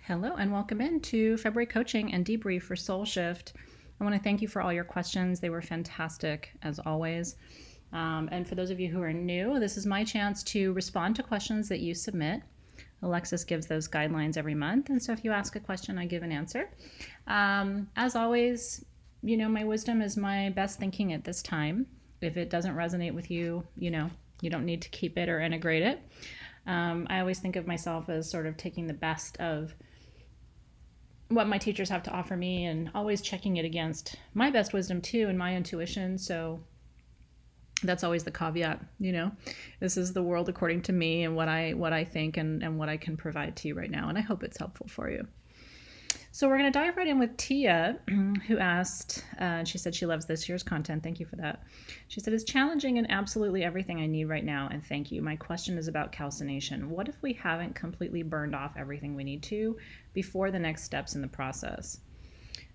Hello and welcome into February Coaching and Debrief for Soul Shift. I want to thank you for all your questions. They were fantastic as always. And for those of you who are new, this is my chance to respond to questions that you submit. Alexis gives those guidelines every month. And so if you ask a question, I give an answer. As always, my wisdom is my best thinking at this time. If it doesn't resonate with you, you don't need to keep it or integrate it. I always think of myself as sort of taking the best of what my teachers have to offer me and always checking it against my best wisdom too and my intuition. So that's always the caveat, this is the world according to me and what I think and what I can provide to you right now. And I hope it's helpful for you. So we're going to dive right in with Tia, who asked, she said she loves this year's content. Thank you for that. She said, it's challenging in absolutely everything I need right now. And thank you. My question is about calcination. What if we haven't completely burned off everything we need to before the next steps in the process?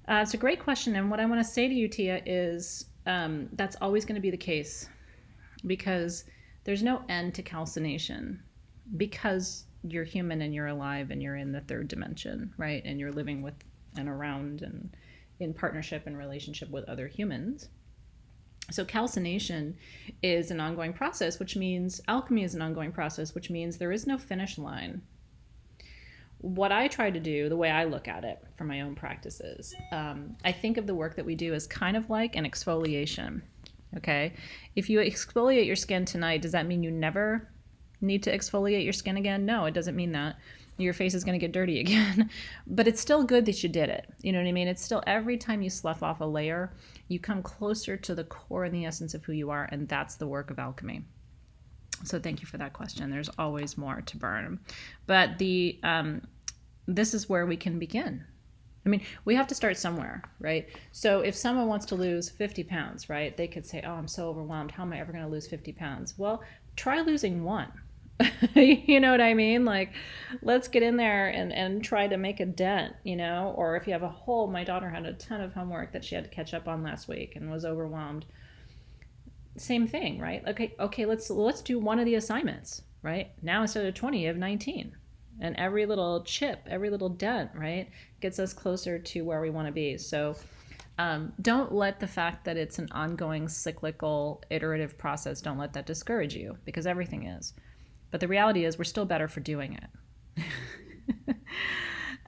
It's a great question. And what I want to say to you, Tia, is that's always going to be the case because there's no end to calcination because you're human and you're alive and you're in the third dimension, right? And you're living with and around and in partnership and relationship with other humans. So calcination is an ongoing process, which means alchemy is an ongoing process, which means there is no finish line. What I try to do, the way I look at it for my own practices, I think of the work that we do as kind of like an exfoliation, okay? If you exfoliate your skin tonight, does that mean you never need to exfoliate your skin again? No, it doesn't mean that. Your face is going to get dirty again. But it's still good that you did it. You know what I mean? It's still every time you slough off a layer, you come closer to the core and the essence of who you are, and that's the work of alchemy. So thank you for that question. There's always more to burn. But this is where we can begin. I mean, we have to start somewhere, right? So if someone wants to lose 50 pounds, right, they could say, oh, I'm so overwhelmed. How am I ever going to lose 50 pounds? Well, try losing one. You know what I mean? Like, let's get in there and try to make a dent, or if you have my daughter had a ton of homework that she had to catch up on last week and was overwhelmed. Same thing, right? Okay, let's do one of the assignments, right? Now instead of 20, you have 19. And every little chip, every little dent, right, gets us closer to where we want to be. So don't let the fact that it's an ongoing, cyclical, iterative process, don't let that discourage you, because everything is. But the reality is we're still better for doing it.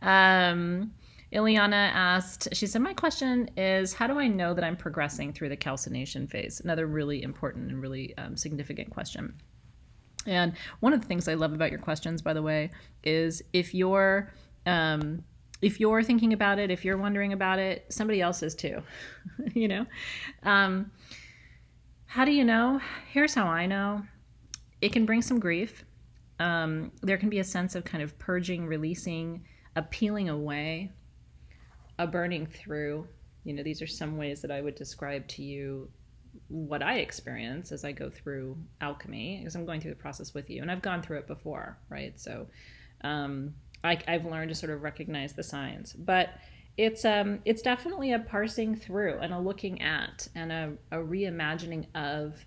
Ileana asked, she said, my question is, how do I know that I'm progressing through the calcination phase? Another really important and really significant question. And one of the things I love about your questions, by the way, is if you're thinking about it, if you're wondering about it, somebody else is too. How do you know? Here's how I know. It can bring some grief. There can be a sense of kind of purging, releasing, a peeling away, a burning through. These are some ways that I would describe to you what I experience as I go through alchemy, because I'm going through the process with you, and I've gone through it before, right? So I've learned to sort of recognize the signs, but it's definitely a parsing through and a looking at and a reimagining of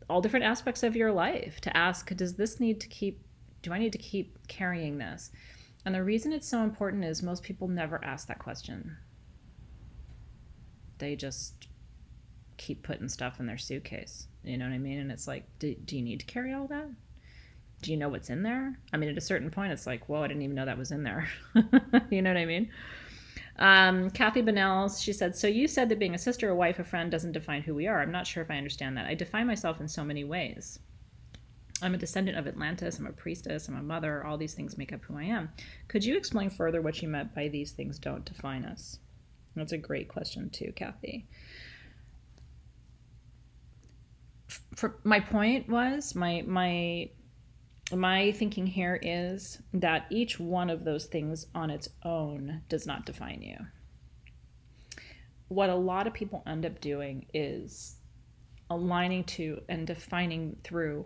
all different aspects of your life to ask, do I need to keep carrying this? And the reason it's so important is most people never ask that question. They just keep putting stuff in their suitcase. You know what I mean? And it's like, do you need to carry all that? Do you know what's in there? I mean, at a certain point, it's like, whoa, I didn't even know that was in there. You know what I mean? Kathy Bennell, she said, so you said that being a sister, a wife, a friend doesn't define who we are. I'm not sure if I understand that. I define myself in so many ways. I'm a descendant of Atlantis. I'm a priestess. I'm a mother. All these things make up who I am. Could you explain further what you meant by these things don't define us? That's a great question too, Kathy. For my point was, my thinking here is that each one of those things on its own does not define you. What a lot of people end up doing is aligning to and defining through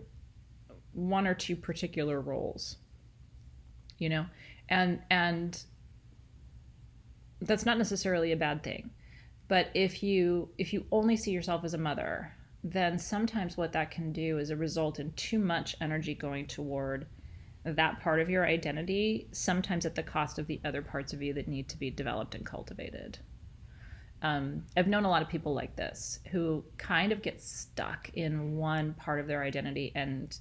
one or two particular roles, and that's not necessarily a bad thing. But if you only see yourself as a mother, then sometimes what that can do is a result in too much energy going toward that part of your identity, sometimes at the cost of the other parts of you that need to be developed and cultivated. I've known a lot of people like this who kind of get stuck in one part of their identity, and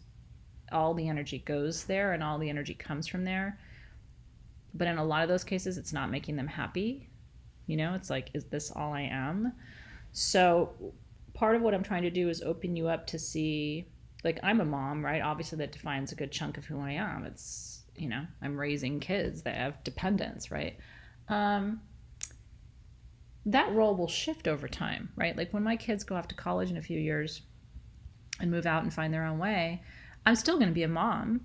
all the energy goes there and all the energy comes from there. But in a lot of those cases, it's not making them happy. It's like, is this all I am? So part of what I'm trying to do is open you up to see, like, I'm a mom, right? Obviously that defines a good chunk of who I am. It's, I'm raising kids that have dependents, right? That role will shift over time, right? Like when my kids go off to college in a few years and move out and find their own way, I'm still going to be a mom,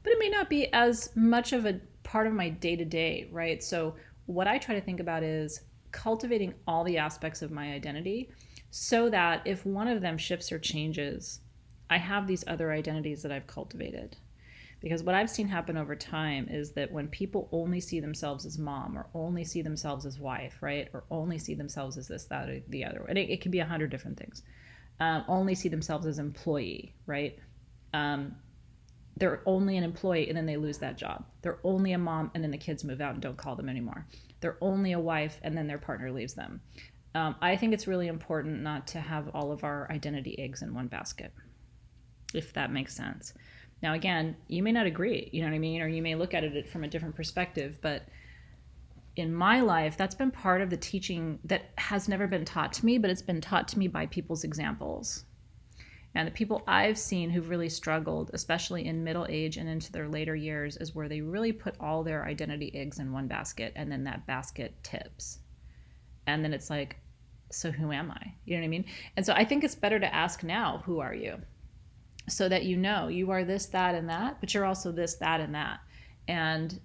but it may not be as much of a part of my day-to-day, right? So what I try to think about is cultivating all the aspects of my identity so that if one of them shifts or changes, I have these other identities that I've cultivated. Because what I've seen happen over time is that when people only see themselves as mom, or only see themselves as wife, right? Or only see themselves as this, that, or the other. And it can be 100 different things. Only see themselves as employee, right? They're only an employee and then they lose that job. They're only a mom and then the kids move out and don't call them anymore. They're only a wife and then their partner leaves them. I think it's really important not to have all of our identity eggs in one basket, if that makes sense. Now, again, you may not agree, you know what I mean? Or you may look at it from a different perspective, but in my life, that's been part of the teaching that has never been taught to me, but it's been taught to me by people's examples. And the people I've seen who've really struggled, especially in middle age and into their later years, is where they really put all their identity eggs in one basket, and then that basket tips. And then it's like, so who am I? You know what I mean? And so I think it's better to ask now, who are you? So that you are this, that, and that, but you're also this, that, and that. And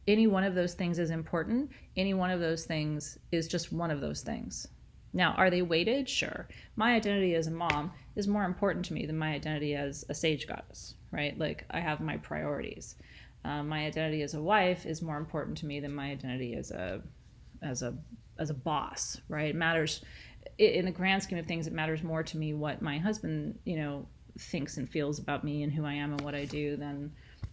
any one of those things is important. Any one of those things is just one of those things. Now, are they weighted? Sure. My identity as a mom is more important to me than my identity as a sage goddess, right? Like, I have my priorities. My identity as a wife is more important to me than my identity as a boss, right? It matters in the grand scheme of things. It matters more to me what my husband, thinks and feels about me and who I am and what I do than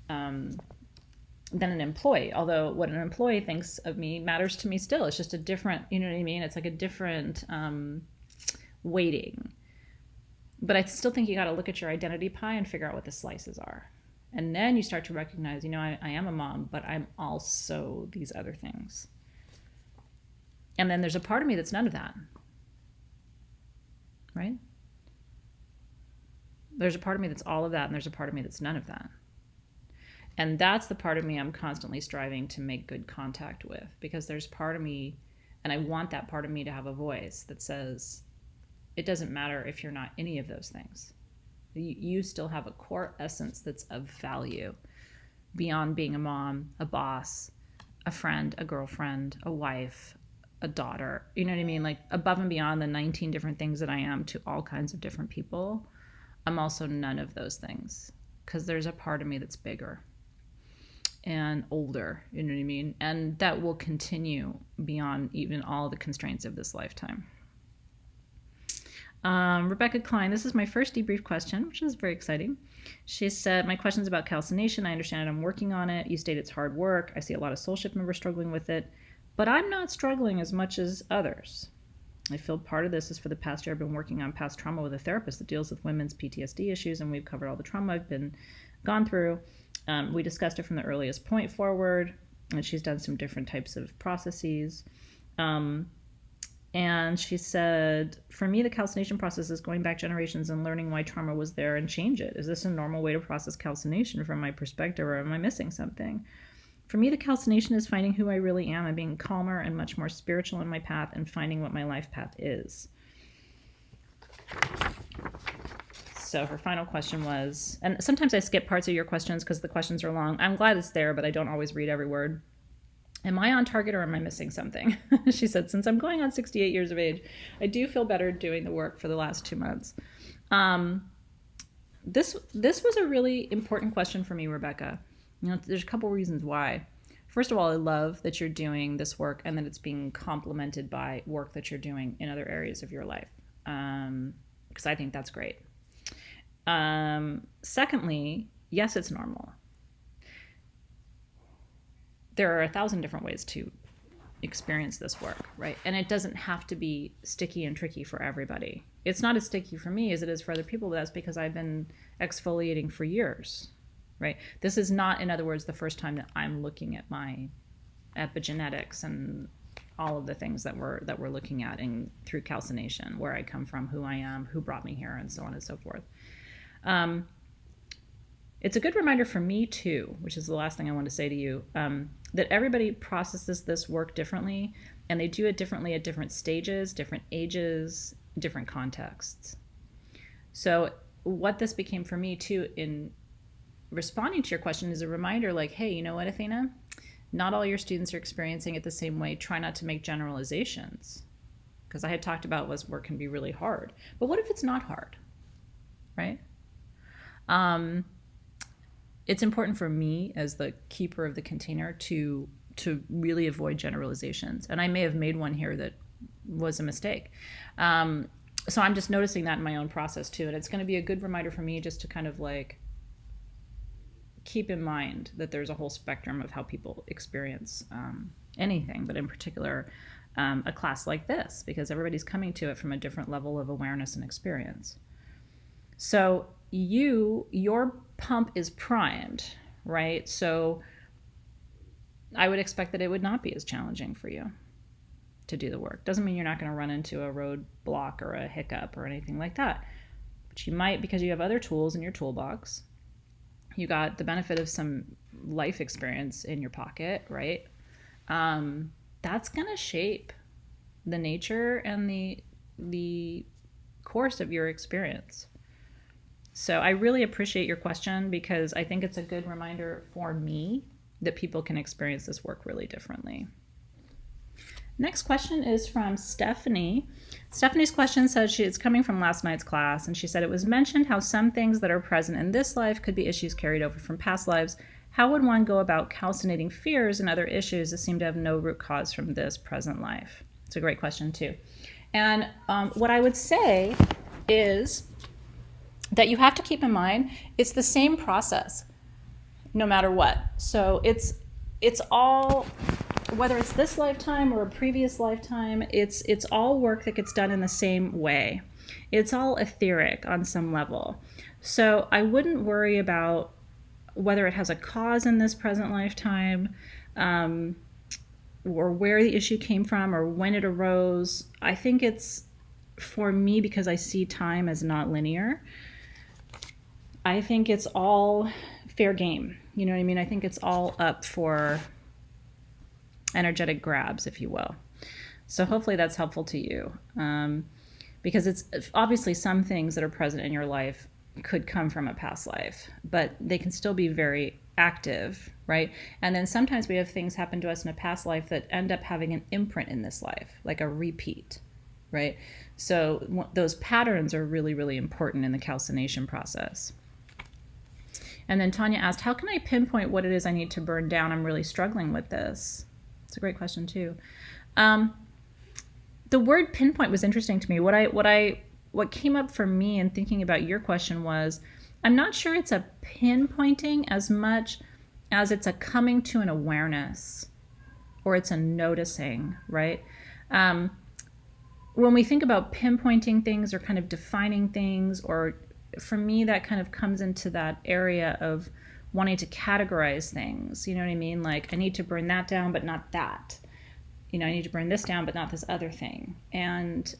an employee. Although what an employee thinks of me matters to me still. It's just a different, you know what I mean? It's like a different weighting. But I still think you got to look at your identity pie and figure out what the slices are. And then you start to recognize, I am a mom, but I'm also these other things. And then there's a part of me that's none of that, right? There's a part of me that's all of that, and there's a part of me that's none of that. And that's the part of me I'm constantly striving to make good contact with, because there's part of me, and I want that part of me to have a voice that says, it doesn't matter if you're not any of those things. You still have a core essence that's of value beyond being a mom, a boss, a friend, a girlfriend, a wife, a daughter. You know what I mean? Like, above and beyond the 19 different things that I am to all kinds of different people, I'm also none of those things, because there's a part of me that's bigger and older, you know what I mean? And that will continue beyond even all the constraints of this lifetime. Rebecca Klein, this is my first debrief question, which is very exciting. She said, my question's about calcination. I understand it. I'm working on it. You state it's hard work. I see a lot of soul shift members struggling with it, but I'm not struggling as much as others. I feel part of this is for the past year I've been working on past trauma with a therapist that deals with women's PTSD issues, and we've covered all the trauma I've gone through. We discussed it from the earliest point forward, and she's done some different types of processes. And she said, for me, the calcination process is going back generations and learning why trauma was there and change it. Is this a normal way to process calcination from my perspective, or am I missing something? For me, the calcination is finding who I really am and being calmer and much more spiritual in my path and finding what my life path is. So her final question was, and sometimes I skip parts of your questions because the questions are long. I'm glad it's there, but I don't always read every word. Am I on target or am I missing something? She said, since I'm going on 68 years of age, I do feel better doing the work for the last 2 months. This was a really important question for me, Rebecca. There's a couple reasons why. First of all, I love that you're doing this work and that it's being complemented by work that you're doing in other areas of your life, because I think that's great. Secondly, yes, it's normal. there are 1,000 different ways to experience this work, right? And it doesn't have to be sticky and tricky for everybody. It's not as sticky for me as it is for other people, but that's because I've been exfoliating for years, right? This is not, in other words, the first time that I'm looking at my epigenetics and all of the things that we're looking at through calcination, where I come from, who I am, who brought me here, and so on and so forth. It's a good reminder for me too, which is the last thing I want to say to you, that everybody processes this work differently, and they do it differently at different stages, different ages, different contexts. So what this became for me too in responding to your question is a reminder, like, hey, you know what, Athena? Not all your students are experiencing it the same way. Try not to make generalizations, because I had talked about this work can be really hard. But what if it's not hard, right? It's important for me as the keeper of the container to really avoid generalizations. And I may have made one here that was a mistake. So I'm just noticing that in my own process too. And it's going to be a good reminder for me just to kind of like keep in mind that there's a whole spectrum of how people experience anything, but in particular a class like this, because everybody's coming to it from a different level of awareness and experience. So your pump is primed, right? So I would expect that it would not be as challenging for you to do the work. Doesn't mean you're not going to run into a roadblock or a hiccup or anything like that, but you might, because you have other tools in your toolbox. You got the benefit of some life experience in your pocket, right? That's going to shape the nature and the course of your experience. So I really appreciate your question, because I think it's a good reminder for me that people can experience this work really differently. Next question is from Stephanie. Stephanie's question says it's coming from last night's class, and she said it was mentioned how some things that are present in this life could be issues carried over from past lives. How would one go about calcinating fears and other issues that seem to have no root cause from this present life? It's a great question too. And what I would say is that you have to keep in mind it's the same process no matter what. So it's all, whether it's this lifetime or a previous lifetime, it's all work that gets done in the same way. It's all etheric on some level. So I wouldn't worry about whether it has a cause in this present lifetime, or where the issue came from or when it arose. I think it's, for me, because I see time as not linear, I think it's all fair game. You know what I mean? I think it's all up for energetic grabs, if you will. So hopefully that's helpful to you, because it's obviously some things that are present in your life could come from a past life, but they can still be very active, right? And then sometimes we have things happen to us in a past life that end up having an imprint in this life, like a repeat, right? So those patterns are really, really important in the calcination process. And then Tanya asked, how can I pinpoint what it is I need to burn down? I'm really struggling with this. It's a great question too. The word pinpoint was interesting to me. What came up for me in thinking about your question was, I'm not sure it's a pinpointing as much as it's a coming to an awareness, or it's a noticing, right? When we think about pinpointing things or kind of defining things, or for me, that kind of comes into that area of wanting to categorize things. You know what I mean? Like, I need to burn that down, but not that. You know, I need to burn this down, but not this other thing. And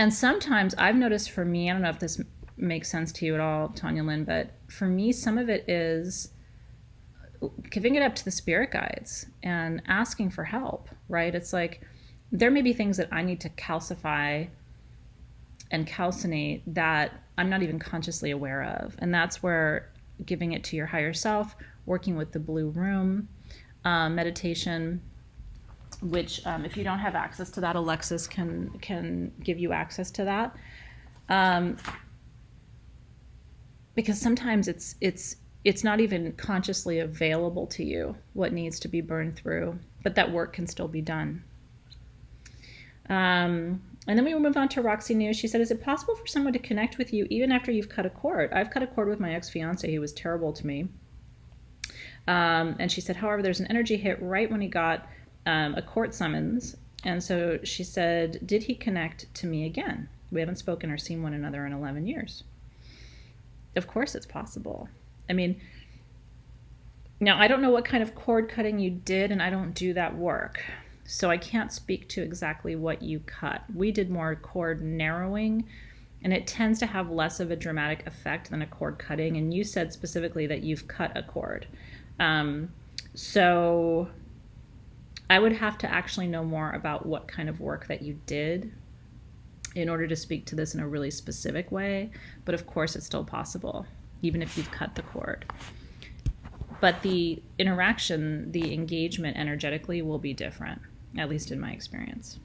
sometimes I've noticed, for me, I don't know if this makes sense to you at all, Tanya Lynn, but for me, some of it is giving it up to the spirit guides and asking for help, right? It's like, there may be things that I need to calcify and calcinate that I'm not even consciously aware of. And that's where giving it to your higher self, working with the blue room meditation, which if you don't have access to that, Alexis can give you access to that. Because sometimes it's not even consciously available to you what needs to be burned through, but that work can still be done. And then we will move on to Roxy News. She said, is it possible for someone to connect with you even after you've cut a cord? I've cut a cord with my ex-fiance. He was terrible to me. And she said, however, there's an energy hit right when he got a court summons. And so she said, did he connect to me again? We haven't spoken or seen one another in 11 years. Of course it's possible. I mean, now I don't know what kind of cord cutting you did, and I don't do that work. So I can't speak to exactly what you cut. We did more cord narrowing, and it tends to have less of a dramatic effect than a cord cutting. And you said specifically that you've cut a cord. So I would have to actually know more about what kind of work that you did in order to speak to this in a really specific way. But of course, it's still possible, even if you've cut the cord. But the interaction, the engagement energetically will be different, at least in my experience.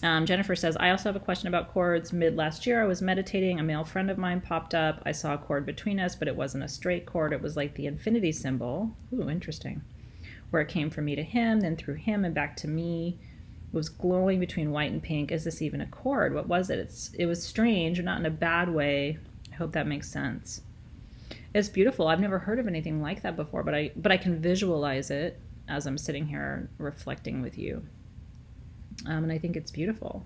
Jennifer says, I also have a question about cords. Mid last year, I was meditating. A male friend of mine popped up. I saw a cord between us, but it wasn't a straight cord. It was like the infinity symbol. Ooh, interesting. Where it came from me to him, then through him and back to me. It was glowing between white and pink. Is this even a cord? What was it? It was strange, not in a bad way. I hope that makes sense. It's beautiful. I've never heard of anything like that before, but I can visualize it as I'm sitting here reflecting with you. And I think it's beautiful.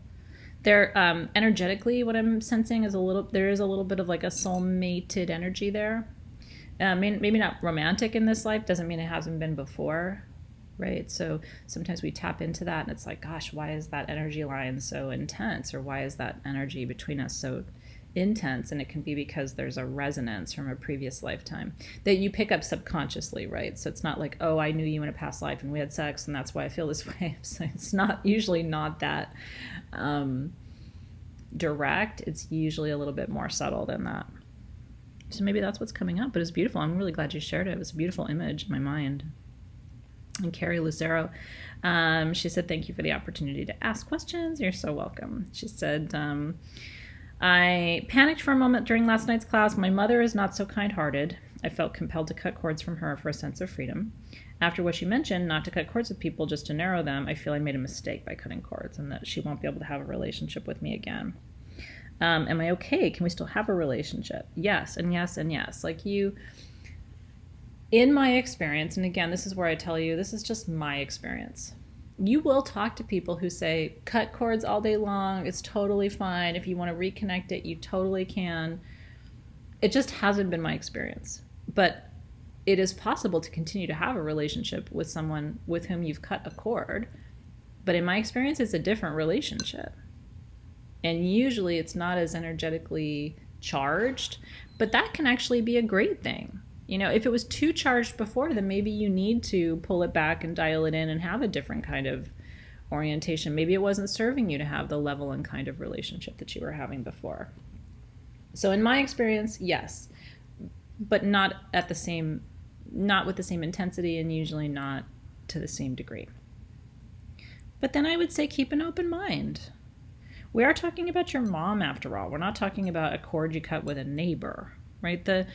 There, energetically, what I'm sensing is there is a little bit of like a soul-mated energy there. Maybe not romantic in this life, doesn't mean it hasn't been before, right? So sometimes we tap into that and it's like, gosh, why is that energy line so intense? Or why is that energy between us so intense? And it can be because there's a resonance from a previous lifetime that you pick up subconsciously, right? So it's not like, oh, I knew you in a past life and we had sex and that's why I feel this way. So it's not usually not that direct. It's usually a little bit more subtle than that. So maybe that's what's coming up, but it's beautiful. I'm really glad you shared it. It was a beautiful image in my mind. And Carrie Lucero, she said, thank you for the opportunity to ask questions. You're so welcome. She said, I panicked for a moment during last night's class. My mother is not so kind-hearted. I felt compelled to cut cords from her for a sense of freedom. After what she mentioned, not to cut cords with people, just to narrow them, I feel I made a mistake by cutting cords and that she won't be able to have a relationship with me again. Am I okay? Can we still have a relationship? Yes, and yes, and yes. Like you, in my experience, and again, this is where I tell you, this is just my experience. You will talk to people who say, cut cords all day long. It's totally fine. If you want to reconnect it, you totally can. It just hasn't been my experience. But it is possible to continue to have a relationship with someone with whom you've cut a cord. But in my experience, it's a different relationship. And usually it's not as energetically charged, but that can actually be a great thing. You know, if it was too charged before, then maybe you need to pull it back and dial it in and have a different kind of orientation. Maybe it wasn't serving you to have the level and kind of relationship that you were having before. So in my experience, yes, but not with the same intensity and usually not to the same degree. But then I would say keep an open mind. We are talking about your mom after all. We're not talking about a cord you cut with a neighbor, right? The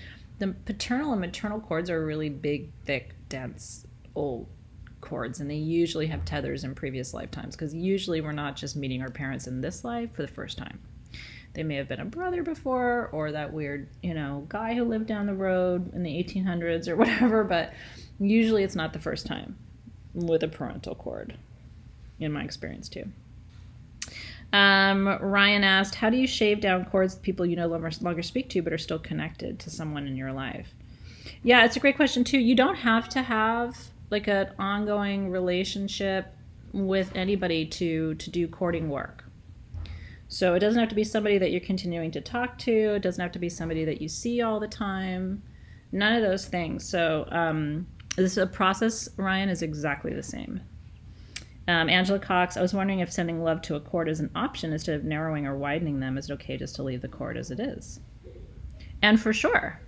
paternal and maternal cords are really big, thick, dense, old cords, and they usually have tethers in previous lifetimes because usually we're not just meeting our parents in this life for the first time. They may have been a brother before or that weird, guy who lived down the road in the 1800s or whatever, but usually it's not the first time with a parental cord, in my experience too. Ryan asked, how do you shave down cords with people you no longer speak to but are still connected to someone in your life? Yeah, it's a great question too. You don't have to have like an ongoing relationship with anybody to do cording work. So it doesn't have to be somebody that you're continuing to talk to. It doesn't have to be somebody that you see all the time. None of those things. So this process, Ryan, is exactly the same. Angela Cox, I was wondering if sending love to a cord is an option instead of narrowing or widening them. Is it okay just to leave the cord as it is? And for sure.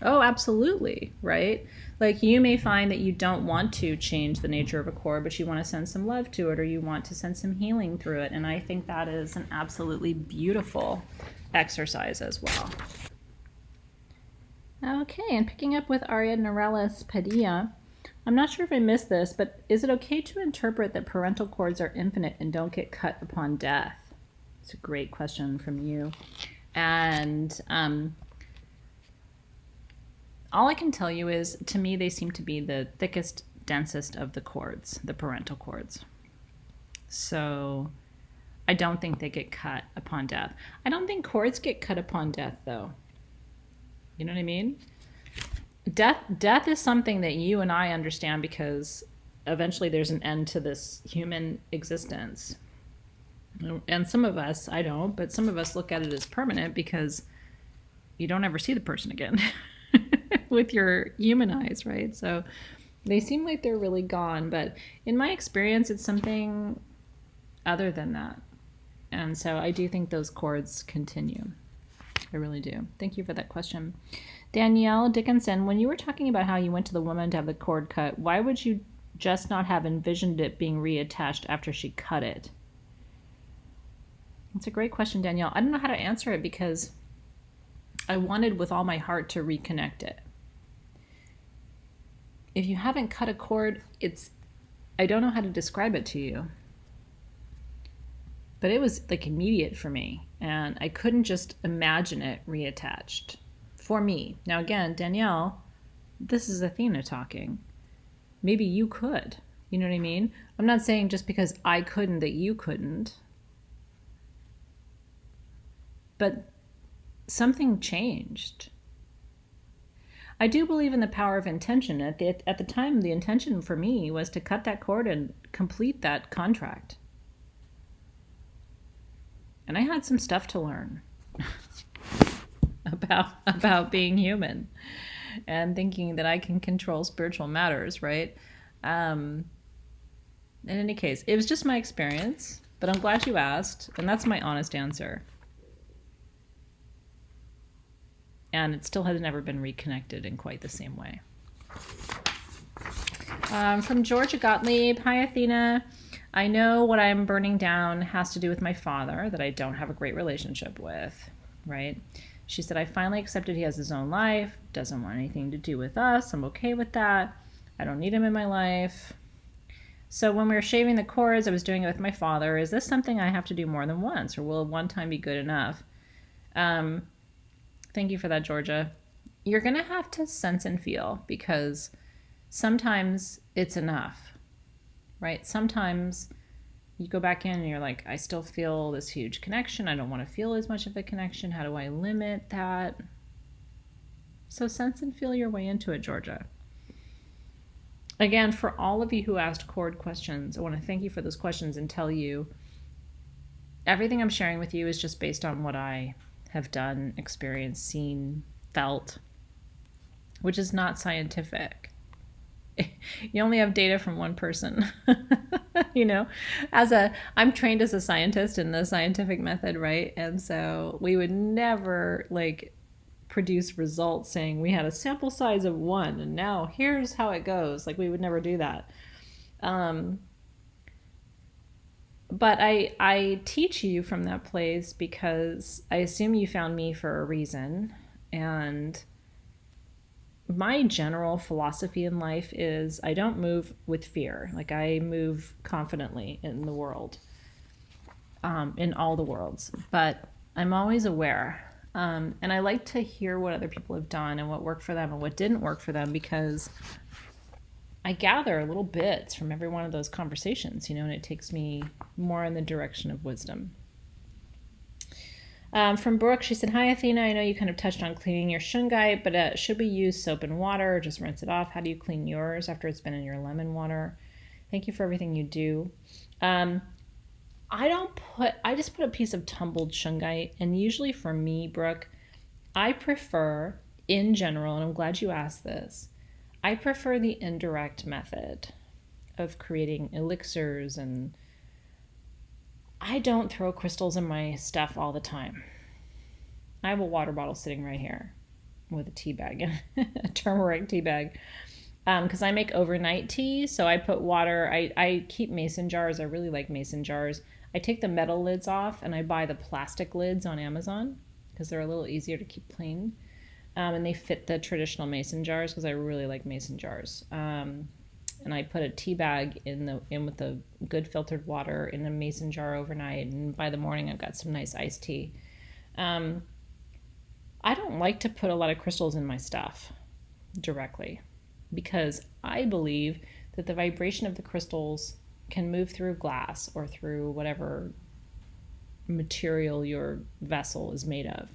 Oh, absolutely, right? Like you may find that you don't want to change the nature of a cord, but you want to send some love to it or you want to send some healing through it. And I think that is an absolutely beautiful exercise as well. Okay, and picking up with Aria Norellis Padilla, I'm not sure if I missed this, but is it okay to interpret that parental cords are infinite and don't get cut upon death? It's a great question from you. And All I can tell you is, to me, they seem to be the thickest, densest of the cords, the parental cords. So I don't think they get cut upon death. I don't think cords get cut upon death, though. You know what I mean? Death is something that you and I understand because eventually there's an end to this human existence. And some of us, I don't, but some of us look at it as permanent because you don't ever see the person again with your human eyes, right? So they seem like they're really gone, but in my experience, it's something other than that. And so I do think those cords continue. I really do. Thank you for that question. Danielle Dickinson, when you were talking about how you went to the woman to have the cord cut, why would you just not have envisioned it being reattached after she cut it? That's a great question, Danielle. I don't know how to answer it because I wanted with all my heart to reconnect it. If you haven't cut a cord, I don't know how to describe it to you. But it was like immediate for me, and I couldn't just imagine it reattached for me. Now again, Danielle, this is Athena talking. Maybe you could. You know what I mean? I'm not saying just because I couldn't that you couldn't. But something changed. I do believe in the power of intention. At the time, the intention for me was to cut that cord and complete that contract. And I had some stuff to learn about being human and thinking that I can control spiritual matters, right? In any case, it was just my experience, but I'm glad you asked, and that's my honest answer. And it still has never been reconnected in quite the same way. From Georgia Gottlieb, hi Athena. I know what I'm burning down has to do with my father that I don't have a great relationship with, right? She said, I finally accepted he has his own life, doesn't want anything to do with us. I'm okay with that. I don't need him in my life. So when we were shaving the cords, I was doing it with my father. Is this something I have to do more than once, or will one time be good enough? Thank you for that, Georgia. You're going to have to sense and feel because sometimes it's enough. Right? Sometimes you go back in and you're like, I still feel this huge connection. I don't want to feel as much of a connection. How do I limit that? So sense and feel your way into it, Georgia. Again, for all of you who asked cord questions, I want to thank you for those questions and tell you everything I'm sharing with you is just based on what I have done, experienced, seen, felt, which is not scientific. You only have data from one person. You know, I'm trained as a scientist in the scientific method, right? And so we would never produce results saying we had a sample size of 1 and now here's how it goes. We would never do that. But I teach you from that place because I assume you found me for a reason. And my general philosophy in life is I don't move with fear. I move confidently in the world, in all the worlds. But I'm always aware. And I like to hear what other people have done and what worked for them and what didn't work for them because I gather little bits from every one of those conversations, and it takes me more in the direction of wisdom. From Brooke, she said, hi, Athena. I know you kind of touched on cleaning your shungite, but should we use soap and water or just rinse it off? How do you clean yours after it's been in your lemon water? Thank you for everything you do. I just put a piece of tumbled shungite. And usually for me, Brooke, I prefer, in general, and I'm glad you asked this, I prefer the indirect method of creating elixirs, and I don't throw crystals in my stuff all the time. I have a water bottle sitting right here with a tea bag, a turmeric tea bag, because I make overnight tea. So I put water. I keep mason jars. I really like mason jars. I take the metal lids off and I buy the plastic lids on Amazon because they're a little easier to keep clean. And they fit the traditional mason jars because I really like mason jars. And I put a tea bag in with the good filtered water in a mason jar overnight. And by the morning, I've got some nice iced tea. I don't like to put a lot of crystals in my stuff. directly, because I believe that the vibration of the crystals can move through glass or through whatever material your vessel is made of.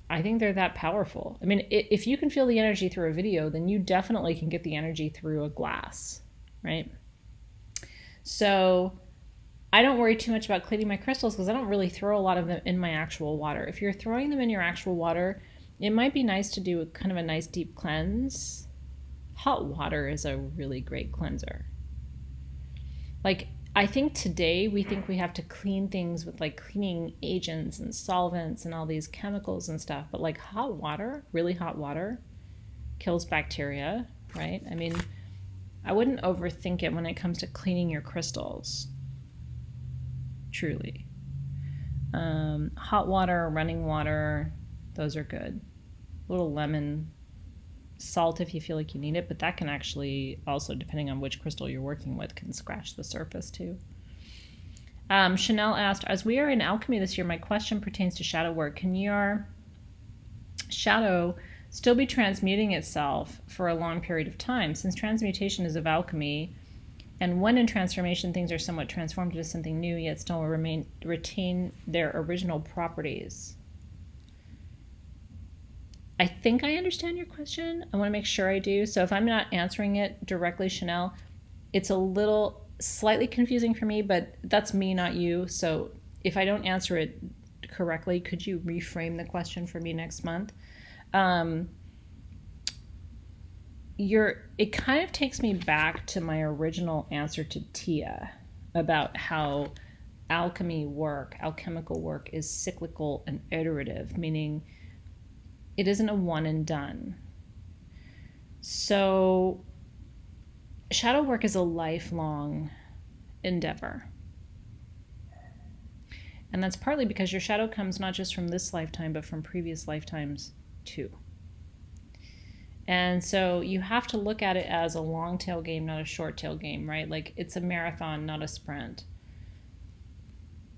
I think they're that powerful. I mean, if you can feel the energy through a video, then you definitely can get the energy through a glass, right? So I don't worry too much about cleaning my crystals because I don't really throw a lot of them in my actual water. If you're throwing them in your actual water, it might be nice to do kind of a nice deep cleanse. Hot water is a really great cleanser. Like, I think today we think we have to clean things with like cleaning agents and solvents and all these chemicals and stuff, but like hot water, really hot water, kills bacteria, right? I mean, I wouldn't overthink it when it comes to cleaning your crystals. Truly. Hot water, running water, those are good. A little lemon, salt if you feel like you need it, but that can actually also, depending on which crystal you're working with, can scratch the surface too. Chanel asked, as we are in alchemy this year, my question pertains to shadow work. Can your shadow still be transmuting itself for a long period of time? Since transmutation is of alchemy, and when in transformation things are somewhat transformed into something new, yet still retain their original properties. I think I understand your question. I want to make sure I do. So if I'm not answering it directly, Chanel, it's a little slightly confusing for me, but that's me, not you. So if I don't answer it correctly, could you reframe the question for me next month? It kind of takes me back to my original answer to Tia about how alchemical work is cyclical and iterative, meaning it isn't a one and done. So shadow work is a lifelong endeavor. And that's partly because your shadow comes not just from this lifetime, but from previous lifetimes too. And so you have to look at it as a long tail game, not a short tail game, right? Like it's a marathon, not a sprint.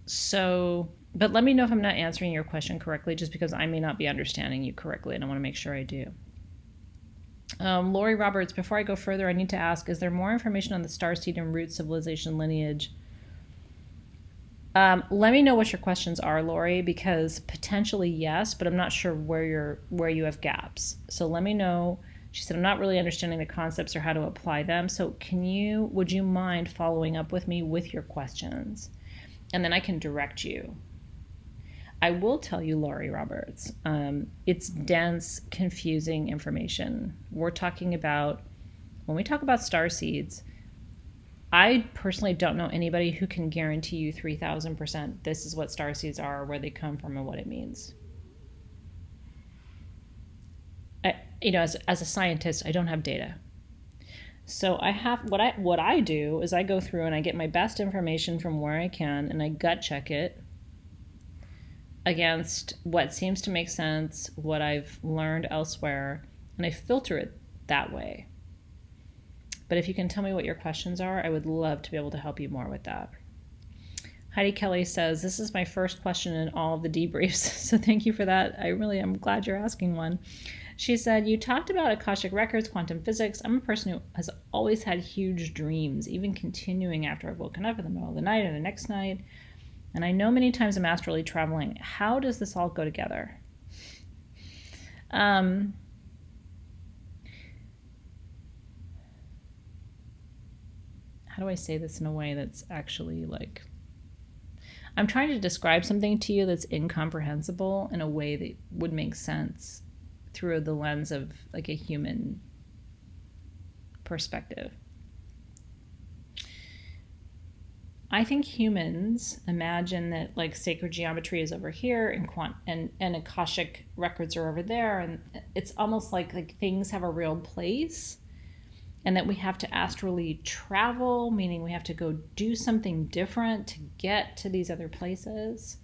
So, but let me know if I'm not answering your question correctly, just because I may not be understanding you correctly, and I want to make sure I do. Lori Roberts, before I go further, I need to ask, is there more information on the starseed and root civilization lineage? Let me know what your questions are, Lori, because potentially yes, but I'm not sure where you have gaps. So let me know. She said, I'm not really understanding the concepts or how to apply them. So would you mind following up with me with your questions? And then I can direct you. I will tell you, Lori Roberts, it's dense, confusing information. When we talk about starseeds, I personally don't know anybody who can guarantee you 3,000% this is what starseeds are, where they come from, and what it means. As a scientist, I don't have data. So what I do is I go through and I get my best information from where I can, and I gut check it against what seems to make sense, what I've learned elsewhere, and I filter it that way. But if you can tell me what your questions are, I would love to be able to help you more with that. Heidi Kelly says, this is my first question in all of the debriefs, so thank you for that. I'm glad you're asking one. She said, you talked about Akashic Records, quantum physics. I'm a person who has always had huge dreams, even continuing after I've woken up in the middle of the night or the next night. And I know many times I'm astrally traveling. How does this all go together? How do I say this in a way that's actually like... I'm trying to describe something to you that's incomprehensible in a way that would make sense through the lens of like a human perspective. I think humans imagine that like sacred geometry is over here and Akashic records are over there, and it's almost like things have a real place, and that we have to astrally travel, meaning we have to go do something different to get to these other places.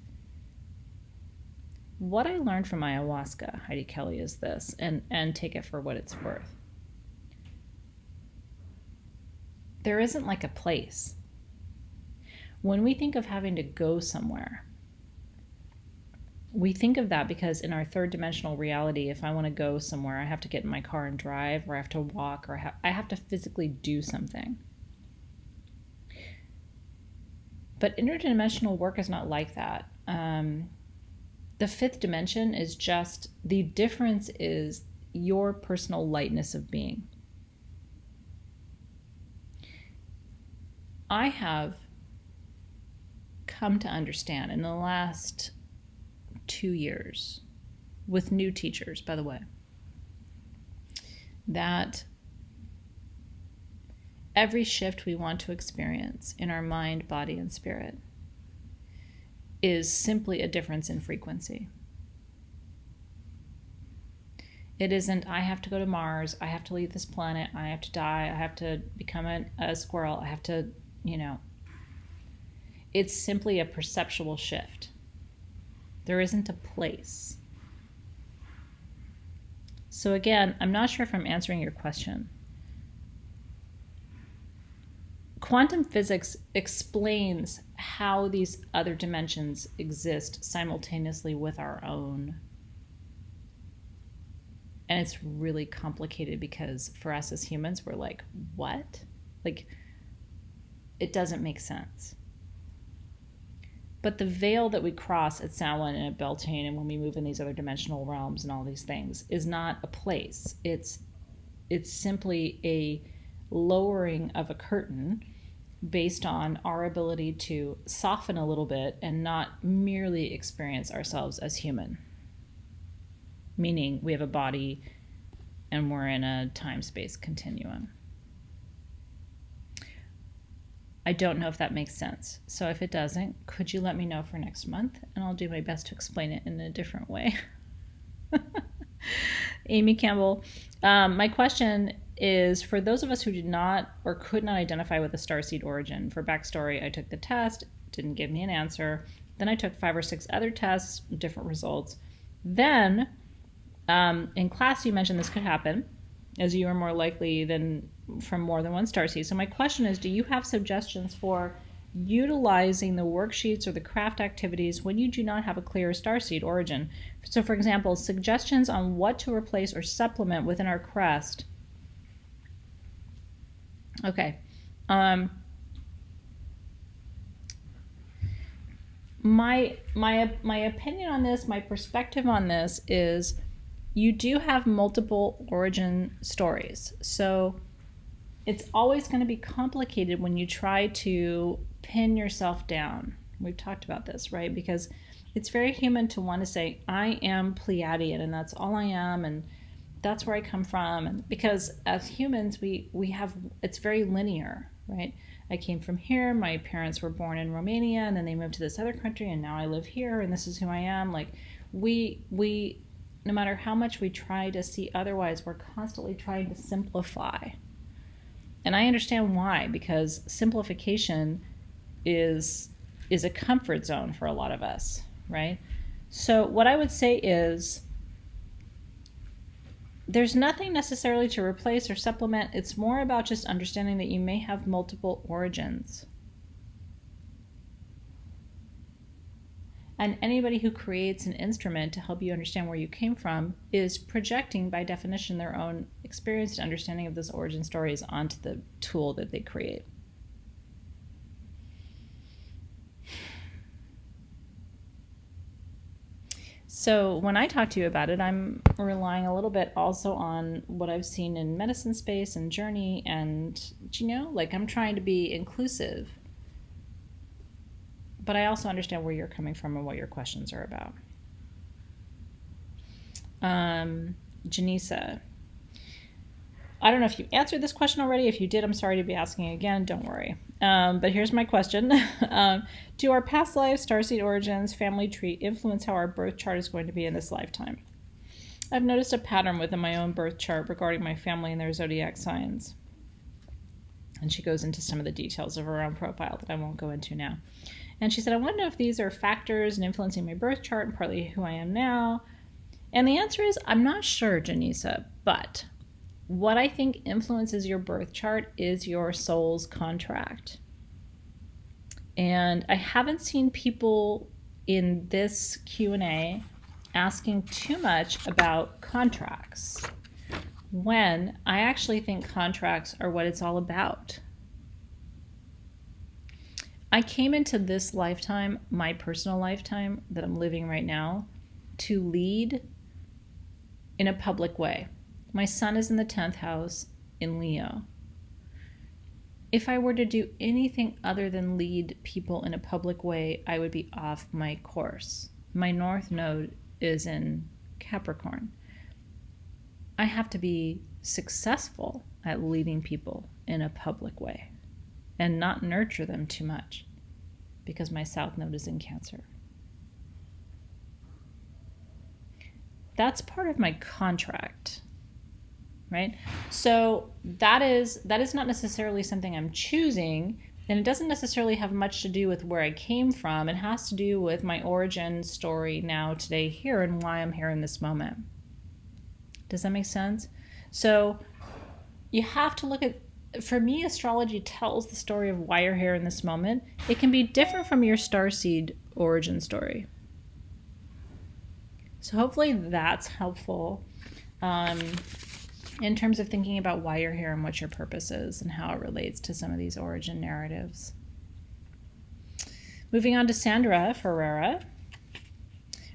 What I learned from ayahuasca, Heidi Kelly, is this, and take it for what it's worth. There isn't like a place. When we think of having to go somewhere, we think of that because in our third dimensional reality, if I want to go somewhere, I have to get in my car and drive, or I have to walk, or I have to physically do something. But interdimensional work is not like that. The fifth dimension is just, the difference is your personal lightness of being. I have come to understand in the last 2 years, with new teachers, by the way, that every shift we want to experience in our mind, body, and spirit is simply a difference in frequency. It isn't, I have to go to Mars, I have to leave this planet, I have to die, I have to become a squirrel, I have to, it's simply a perceptual shift. There isn't a place. So again, I'm not sure if I'm answering your question. Quantum physics explains how these other dimensions exist simultaneously with our own. And it's really complicated because for us as humans, we're like, what? Like, it doesn't make sense. But the veil that we cross at Samhain and at Beltane, and when we move in these other dimensional realms and all these things, is not a place. It's simply a lowering of a curtain based on our ability to soften a little bit and not merely experience ourselves as human. Meaning we have a body and we're in a time-space continuum. I don't know if that makes sense. So if it doesn't, could you let me know for next month? And I'll do my best to explain it in a different way. Amy Campbell, my question is, for those of us who did not or could not identify with the starseed origin, for backstory, I took the test, didn't give me an answer. Then I took 5 or 6 other tests, different results. Then in class, you mentioned this could happen, as you are more likely than from more than one starseed. So my question is, do you have suggestions for utilizing the worksheets or the craft activities when you do not have a clear starseed origin? So for example, suggestions on what to replace or supplement within our crest. Okay. My opinion on this, my perspective on this is, you do have multiple origin stories. So it's always going to be complicated when you try to pin yourself down. We've talked about this, right? Because it's very human to want to say, I am Pleiadian and that's all I am and that's where I come from. And because as humans, we have, it's very linear, right? I came from here, my parents were born in Romania and then they moved to this other country and now I live here and this is who I am. Like we no matter how much we try to see otherwise, we're constantly trying to simplify. And I understand why, because simplification is a comfort zone for a lot of us, right? So what I would say is, there's nothing necessarily to replace or supplement. It's more about just understanding that you may have multiple origins. And anybody who creates an instrument to help you understand where you came from is projecting, by definition, their own experience and understanding of those origin stories onto the tool that they create. So when I talk to you about it, I'm relying a little bit also on what I've seen in medicine space and journey, and like I'm trying to be inclusive. But I also understand where you're coming from and what your questions are about. Janisa, I don't know if you answered this question already. If you did, I'm sorry to be asking again. Don't worry. But here's my question. Do our past lives, starseed origins, family tree influence how our birth chart is going to be in this lifetime? I've noticed a pattern within my own birth chart regarding my family and their zodiac signs. And she goes into some of the details of her own profile that I won't go into now. And she said, I want to know if these are factors in influencing my birth chart and partly who I am now. And the answer is, I'm not sure, Janisa, but what I think influences your birth chart is your soul's contract. And I haven't seen people in this Q&A asking too much about contracts when I actually think contracts are what it's all about. I came into this lifetime, my personal lifetime that I'm living right now, to lead in a public way. My sun is in the 10th house in Leo. If I were to do anything other than lead people in a public way, I would be off my course. My North Node is in Capricorn. I have to be successful at leading people in a public way and not nurture them too much because my South Node is in Cancer. That's part of my contract, right? So that is not necessarily something I'm choosing, and it doesn't necessarily have much to do with where I came from. It has to do with my origin story now, today, here, and why I'm here in this moment. Does that make sense? So you have to look at, for me, astrology tells the story of why you're here in this moment. It can be different from your starseed origin story. So hopefully that's helpful in terms of thinking about why you're here and what your purpose is and how it relates to some of these origin narratives. Moving on to Sandra Ferreira.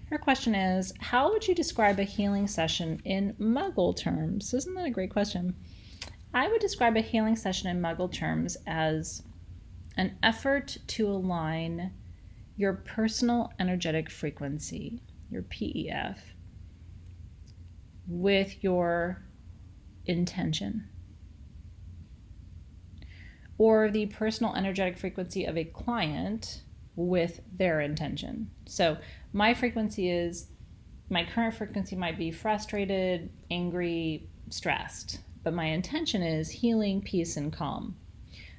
Her question is, how would you describe a healing session in Muggle terms? Isn't that a great question? I would describe a healing session in Muggle terms as an effort to align your personal energetic frequency, your PEF, with your intention, or the personal energetic frequency of a client with their intention. So my current frequency might be frustrated, angry, stressed, but my intention is healing, peace, and calm.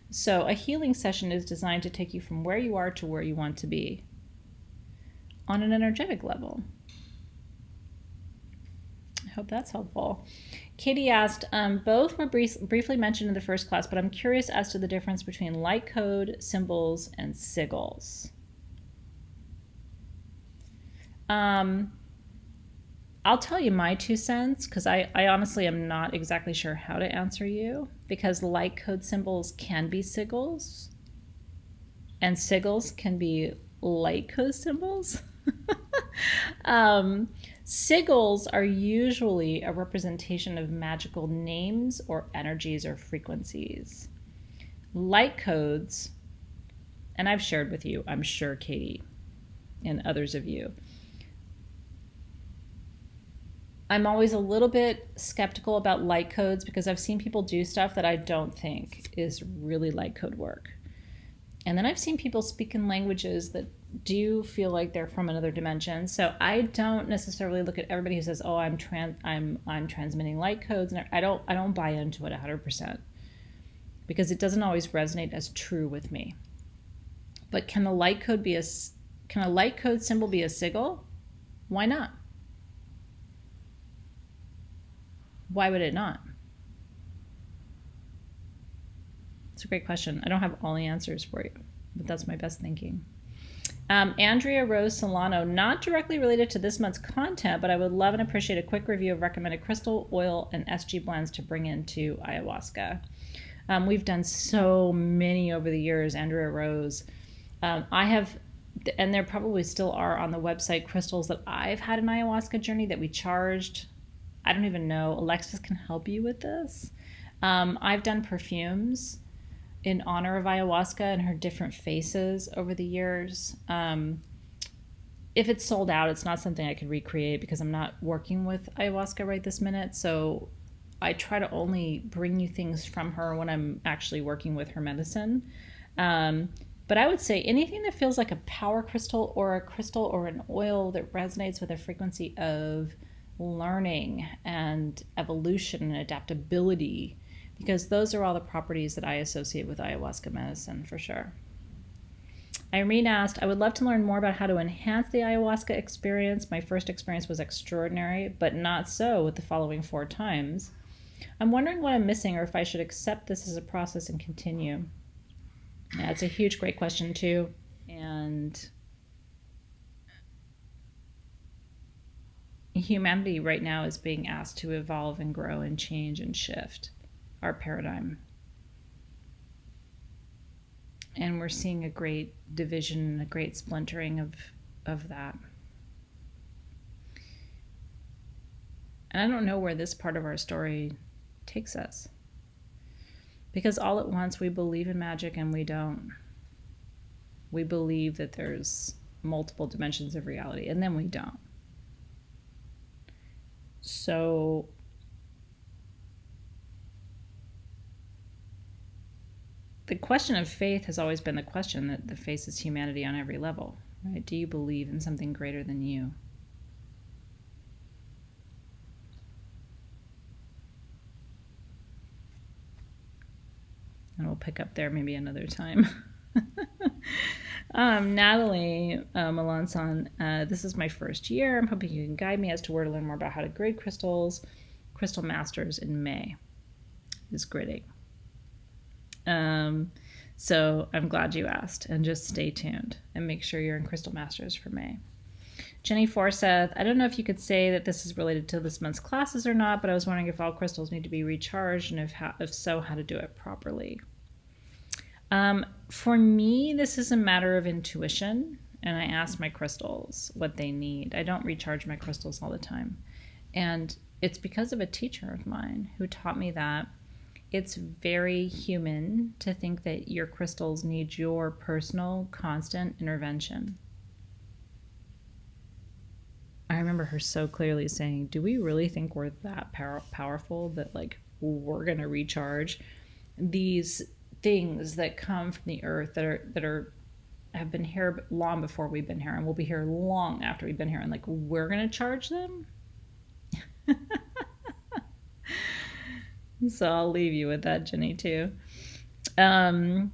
So a healing session is designed to take you from where you are to where you want to be on an energetic level. I hope that's helpful. Katie asked, both were briefly mentioned in the first class, but I'm curious as to the difference between light code, symbols, and sigils. I'll tell you my 2 cents, because I honestly am not exactly sure how to answer you, because light code symbols can be sigils, and sigils can be light code symbols. Sigils are usually a representation of magical names or energies or frequencies. Light codes, and I've shared with you, I'm sure, Katie, and others of you, I'm always a little bit skeptical about light codes because I've seen people do stuff that I don't think is really light code work. And then I've seen people speak in languages that do feel like they're from another dimension. So I don't necessarily look at everybody who says, "Oh, I'm transmitting light codes," and I don't buy into it 100% because it doesn't always resonate as true with me. But can a light code symbol be a sigil? Why not? Why would it not? It's a great question. I don't have all the answers for you, but that's my best thinking. Andrea Rose Solano, not directly related to this month's content, but I would love and appreciate a quick review of recommended crystal, oil, and SG blends to bring into ayahuasca. We've done so many over the years, Andrea Rose. I have, and there probably still are on the website, crystals that I've had in ayahuasca journey that we charged. I don't even know. Alexis can help you with this. I've done perfumes in honor of ayahuasca and her different faces over the years. If it's sold out, it's not something I could recreate because I'm not working with ayahuasca right this minute. So I try to only bring you things from her when I'm actually working with her medicine. But I would say anything that feels like a power crystal or an oil that resonates with a frequency of learning and evolution and adaptability, because those are all the properties that I associate with ayahuasca medicine for sure. Irene asked, I would love to learn more about how to enhance the ayahuasca experience. My first experience was extraordinary, but not so with the following 4 times. I'm wondering what I'm missing or if I should accept this as a process and continue. Yeah, it's a huge, great question too. And humanity right now is being asked to evolve and grow and change and shift our paradigm. And we're seeing a great division, a great splintering of that. And I don't know where this part of our story takes us. Because all at once we believe in magic and we don't. We believe that there's multiple dimensions of reality, and then we don't. So the question of faith has always been the question that faces humanity on every level, right? Do you believe in something greater than you? And we'll pick up there maybe another time. Natalie Melanson, this is my first year. I'm hoping you can guide me as to where to learn more about how to grade crystals. Crystal Masters in May is gridding. So I'm glad you asked, and just stay tuned and make sure you're in Crystal Masters for May. Jenny Forseth, I don't know if you could say that this is related to this month's classes or not, but I was wondering if all crystals need to be recharged, and if so, how to do it properly. For me, this is a matter of intuition, and I ask my crystals what they need. I don't recharge my crystals all the time. And it's because of a teacher of mine who taught me that it's very human to think that your crystals need your personal, constant intervention. I remember her so clearly saying, do we really think we're that powerful that like we're going to recharge these things that come from the earth that have been here long before we've been here and will be here long after we've been here, and like we're going to charge them? So I'll leave you with that, Jenny, too. Sometimes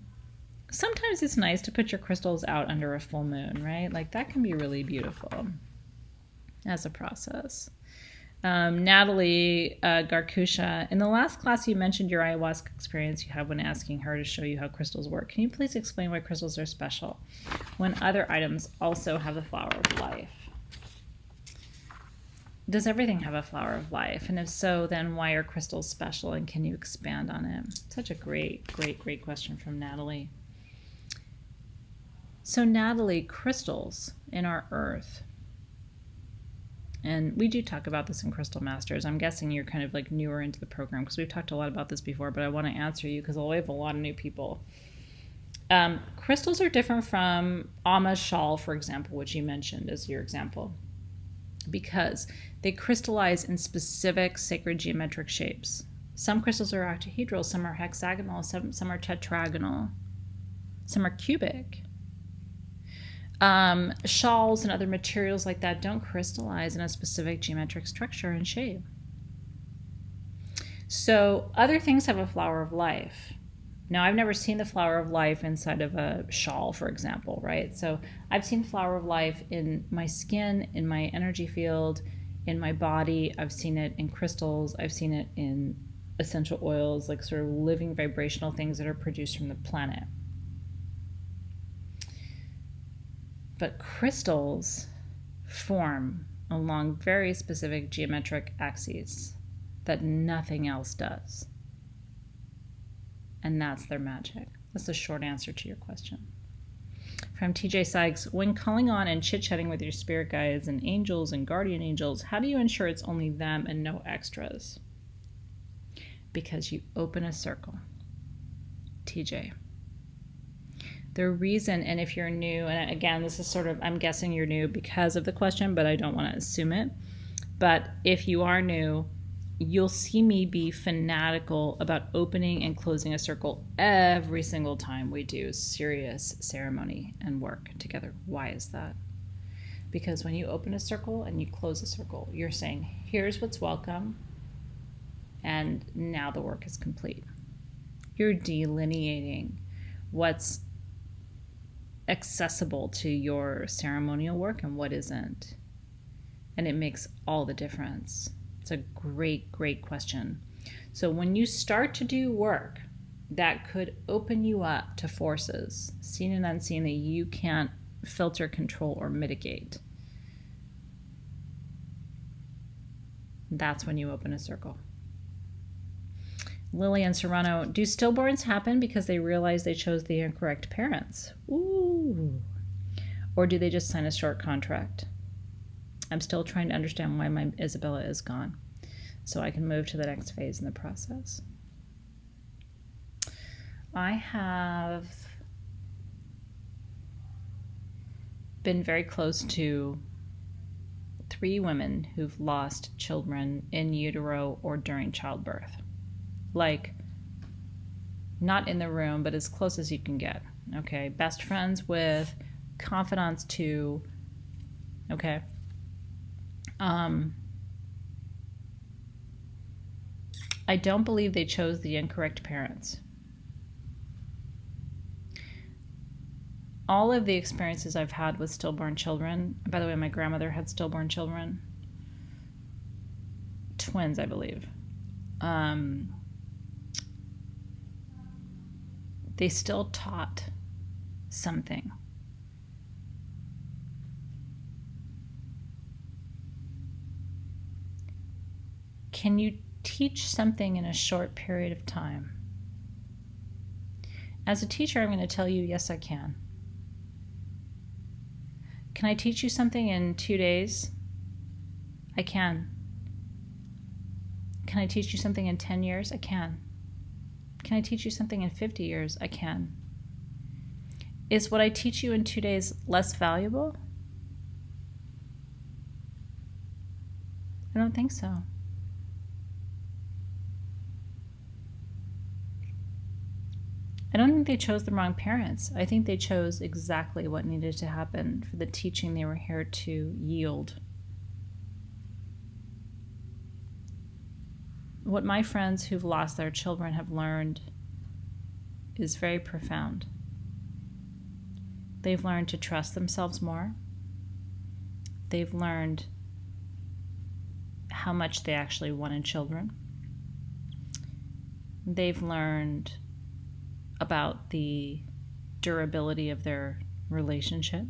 it's nice to put your crystals out under a full moon, right? Like that can be really beautiful as a process. Natalie Garkusha, in the last class you mentioned your ayahuasca experience you had when asking her to show you how crystals work. Can you please explain why crystals are special when other items also have the flower of life? Does everything have a flower of life? And if so, then why are crystals special, and can you expand on it? Such a great question from Natalie. So Natalie, crystals in our earth, and we do talk about this in Crystal Masters. I'm guessing you're kind of like newer into the program because we've talked a lot about this before, but I want to answer you because we have a lot of new people. Crystals are different from Amma's shawl, for example, which you mentioned as your example, because they crystallize in specific sacred geometric shapes. Some crystals are octahedral, some are hexagonal, some are tetragonal, some are cubic. Shawls and other materials like that don't crystallize in a specific geometric structure and shape. So other things have a flower of life. Now, I've never seen the flower of life inside of a shawl, for example, right? So I've seen flower of life in my skin, in my energy field, in my body. I've seen it in crystals. I've seen it in essential oils, like sort of living vibrational things that are produced from the planet. But crystals form along very specific geometric axes that nothing else does. And that's their magic. That's the short answer to your question. From TJ Sykes, when calling on and chit-chatting with your spirit guides and angels and guardian angels, how do you ensure it's only them and no extras? Because you open a circle. TJ. The reason, and if you're new, and again, this is sort of, I'm guessing you're new because of the question, but I don't want to assume it. But if you are new, you'll see me be fanatical about opening and closing a circle every single time we do serious ceremony and work together. Why is that? Because when you open a circle and you close a circle, you're saying, here's what's welcome, and now the work is complete. You're delineating what's accessible to your ceremonial work and what isn't. And it makes all the difference. It's a great question. So when you start to do work that could open you up to forces, seen and unseen, that you can't filter, control, or mitigate, That's when you open a circle. Lillian Serrano, do stillborns happen because they realize they chose the incorrect parents? Ooh. Or do they just sign a short contract? I'm still trying to understand why my Isabella is gone, so I can move to the next phase in the process. I have been very close to 3 women who've lost children in utero or during childbirth. Like, not in the room, but as close as you can get. Okay, best friends with, confidants to. Okay. I don't believe they chose the incorrect parents. All of the experiences I've had with stillborn children, by the way, my grandmother had stillborn children, twins, I believe. They still taught something. Can you teach something in a short period of time? As a teacher, I'm going to tell you, yes, I can. Can I teach you something in 2 days? I can. Can I teach you something in 10 years? I can. Can I teach you something in 50 years? I can. Is what I teach you in 2 days less valuable? I don't think so. I don't think they chose the wrong parents. I think they chose exactly what needed to happen for the teaching they were here to yield. What my friends who've lost their children have learned is very profound. They've learned to trust themselves more. They've learned how much they actually wanted children. They've learned about the durability of their relationship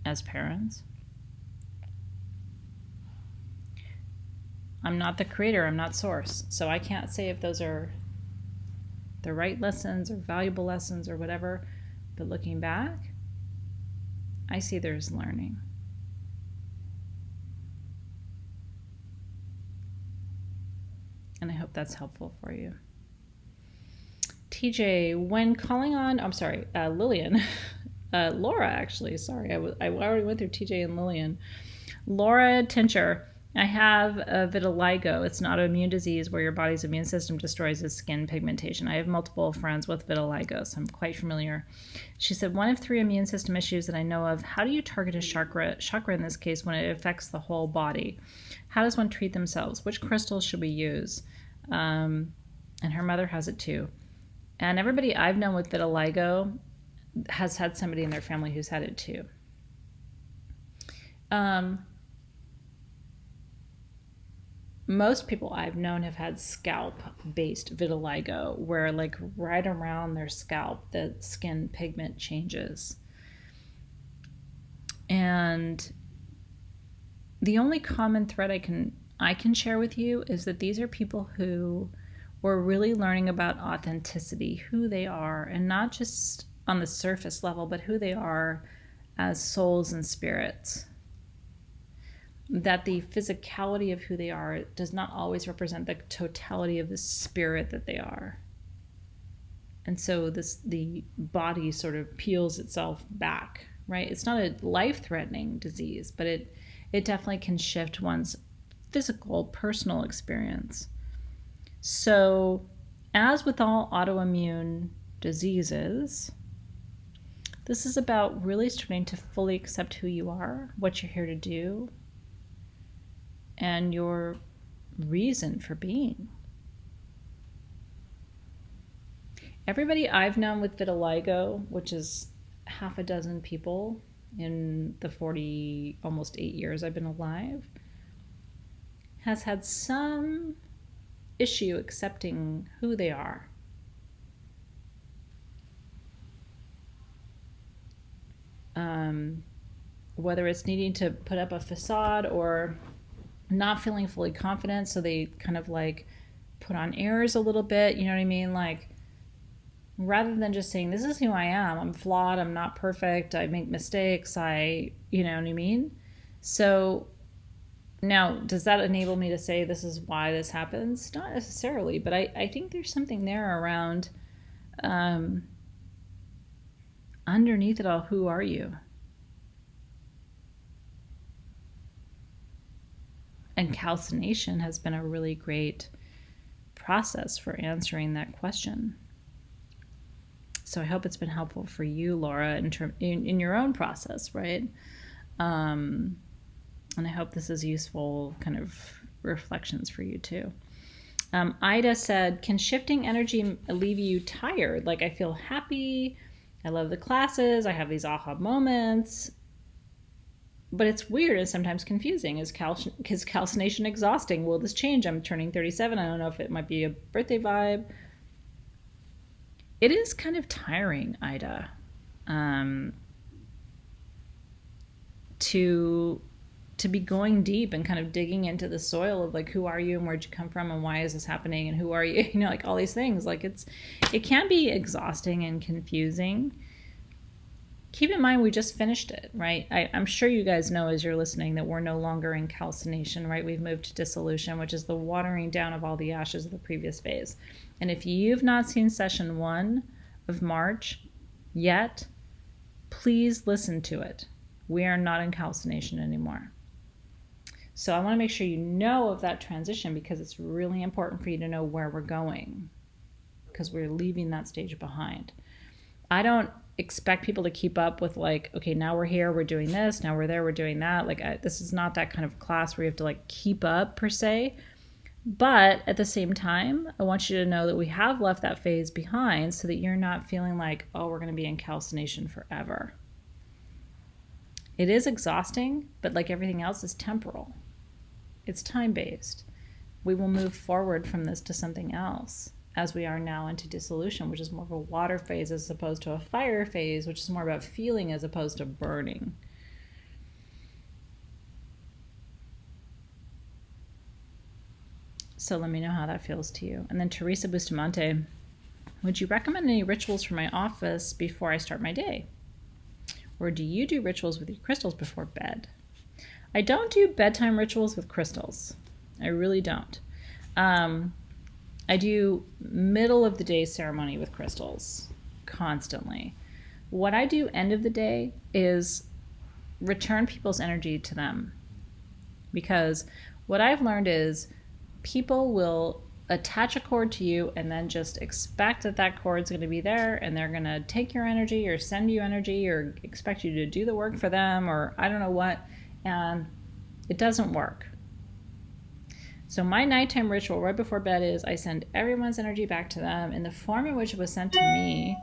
as parents. I'm not the creator, I'm not source, so I can't say if those are the right lessons or valuable lessons or whatever, but looking back, I see there's learning. And I hope that's helpful for you. TJ, when calling on, Lillian, Laura actually, sorry, I already went through TJ and Lillian. Laura Tincher, I have a vitiligo. It's an autoimmune disease where your body's immune system destroys the skin pigmentation. I have multiple friends with vitiligo, so I'm quite familiar. She said, one of 3 immune system issues that I know of, how do you target a chakra in this case when it affects the whole body? How does one treat themselves? Which crystals should we use? And her mother has it too. And everybody I've known with vitiligo has had somebody in their family who's had it too. Most people I've known have had scalp-based vitiligo, where like right around their scalp, the skin pigment changes. And the only common thread I can share with you is that these are people who were really learning about authenticity, who they are, and not just on the surface level, but who they are as souls and spirits. That the physicality of who they are does not always represent the totality of the spirit that they are. And so the body sort of peels itself back, right? It's not a life-threatening disease, but it definitely can shift one's physical, personal experience. So, as with all autoimmune diseases, this is about really starting to fully accept who you are, what you're here to do, and your reason for being. Everybody I've known with vitiligo, which is 6 people in the 40, almost 8 years I've been alive, has had some issue accepting who they are. Whether it's needing to put up a facade or not feeling fully confident. So they kind of like put on airs a little bit. You know what I mean? Like, rather than just saying, this is who I am, I'm flawed, I'm not perfect, I make mistakes, you know what I mean? So now, does that enable me to say this is why this happens? Not necessarily, but I think there's something there around underneath it all, who are you? And calcination has been a really great process for answering that question. So I hope it's been helpful for you, Laura, in your own process, right? And I hope this is useful kind of reflections for you too. Ida said, can shifting energy leave you tired? Like, I feel happy, I love the classes, I have these aha moments, but it's weird and sometimes confusing. Is calcination exhausting? Will this change? I'm turning 37. I don't know if it might be a birthday vibe. It is kind of tiring, Ida, to be going deep and kind of digging into the soil of like, who are you and where'd you come from and why is this happening and who are you? You know, like all these things. Like it can be exhausting and confusing. Keep in mind, we just finished it, right? I'm sure you guys know as you're listening that we're no longer in calcination, right? We've moved to dissolution, which is the watering down of all the ashes of the previous phase. And if you've not seen session 1 of March yet, please listen to it. We are not in calcination anymore. So I want to make sure you know of that transition because it's really important for you to know where we're going because we're leaving that stage behind. I don't expect people to keep up with like, okay, now we're here, we're doing this, now we're there, we're doing that. Like this is not that kind of class where you have to like keep up per se. But at the same time, I want you to know that we have left that phase behind so that you're not feeling like, oh, we're going to be in calcination forever. It is exhausting, but like everything else is temporal. It's time-based. We will move forward from this to something else as we are now into dissolution, which is more of a water phase as opposed to a fire phase, which is more about feeling as opposed to burning. So let me know how that feels to you. And then Teresa Bustamante, would you recommend any rituals for my office before I start my day? Or do you do rituals with your crystals before bed? I don't do bedtime rituals with crystals. I really don't. I do middle of the day ceremony with crystals constantly. What I do end of the day is return people's energy to them. Because what I've learned is people will attach a cord to you and then just expect that that cord's going to be there and they're going to take your energy or send you energy or expect you to do the work for them or I don't know what, and it doesn't work. So my nighttime ritual right before bed is I send everyone's energy back to them in the form in which it was sent to me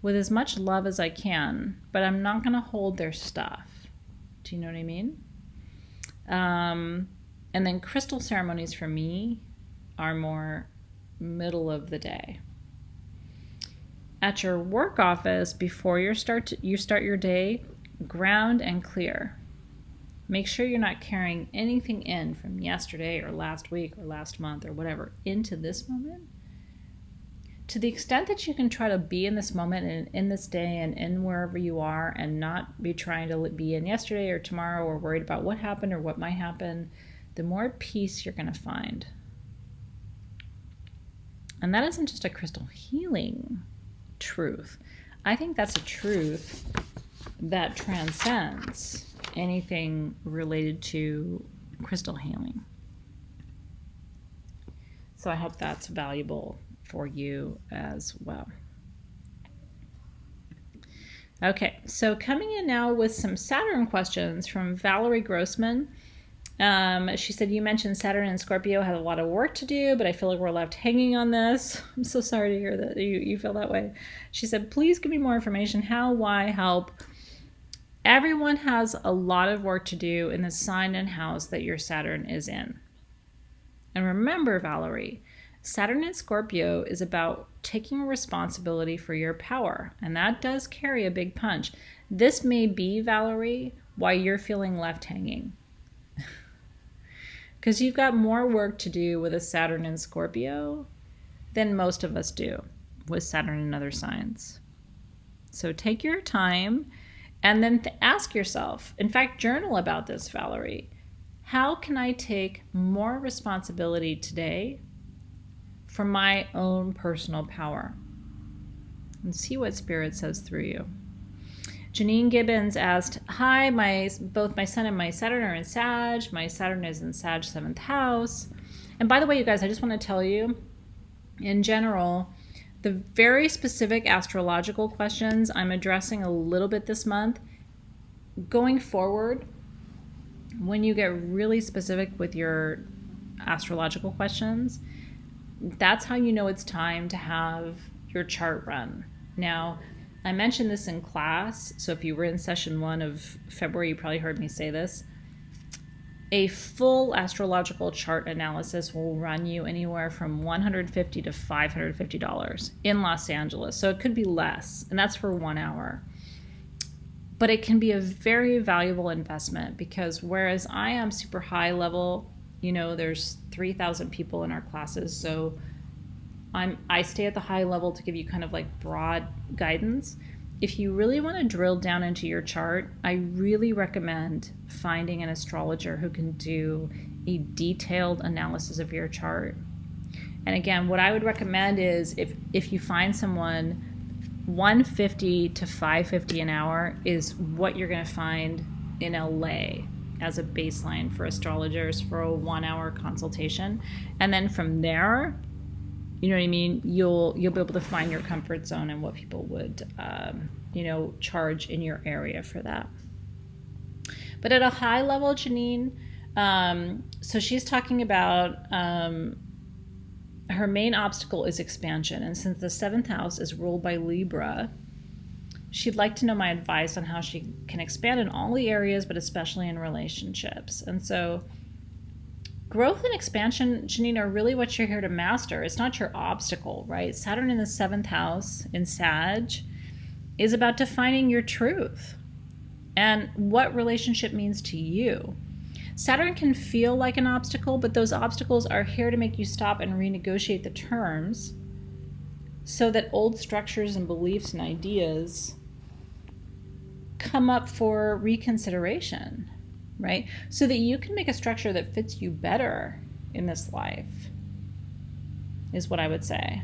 with as much love as I can, but I'm not going to hold their stuff. Do you know what I mean? And then crystal ceremonies for me are more middle of the day. At your work office, before you start your day, ground and clear. Make sure you're not carrying anything in from yesterday or last week or last month or whatever into this moment. To the extent that you can try to be in this moment and in this day and in wherever you are and not be trying to be in yesterday or tomorrow or worried about what happened or what might happen, the more peace you're going to find. And that isn't just a crystal healing truth. I think that's a truth that transcends anything related to crystal healing. So I hope that's valuable for you as well. Okay, so coming in now with some Saturn questions from Valerie Grossman. She said, you mentioned Saturn and Scorpio have a lot of work to do, but I feel like we're left hanging on this. I'm so sorry to hear that you feel that way. She said, please give me more information. How, why, help. Everyone has a lot of work to do in the sign and house that your Saturn is in. And remember, Valerie, Saturn in Scorpio is about taking responsibility for your power, and that does carry a big punch. This may be, Valerie, why you're feeling left hanging. because you've got more work to do with a Saturn in Scorpio than most of us do with Saturn in other signs. So take your time and then ask yourself, in fact, journal about this, Valerie. How can I take more responsibility today for my own personal power? And see what Spirit says through you. Janine Gibbons asked, hi, both my Sun and my Saturn are in Sag. My Saturn is in Sag 7th house. And by the way, you guys, I just want to tell you, in general, the very specific astrological questions I'm addressing a little bit this month. Going forward, when you get really specific with your astrological questions, that's how you know it's time to have your chart run. Now, I mentioned this in class, so if you were in session 1 of February, you probably heard me say this. A full astrological chart analysis will run you anywhere from $150 to $550 in Los Angeles. So it could be less, and that's for 1 hour. But it can be a very valuable investment because whereas I am super high level, there's 3,000 people in our classes, so I stay at the high level to give you kind of like broad guidance. If you really want to drill down into your chart, I really recommend finding an astrologer who can do a detailed analysis of your chart. And again, what I would recommend is if you find someone, $150 to $550 an hour is what you're going to find in LA as a baseline for astrologers for a 1 hour consultation. And then from there, you know what I mean? You'll be able to find your comfort zone and what people would, charge in your area for that. But at a high level, Janine, so she's talking about her main obstacle is expansion. And since the 7th house is ruled by Libra, she'd like to know my advice on how she can expand in all the areas, but especially in relationships. And so growth and expansion, Janine, are really what you're here to master. It's not your obstacle, right? Saturn in the 7th house in Sag is about defining your truth and what relationship means to you. Saturn can feel like an obstacle, but those obstacles are here to make you stop and renegotiate the terms so that old structures and beliefs and ideas come up for reconsideration, right? So that you can make a structure that fits you better in this life, is what I would say.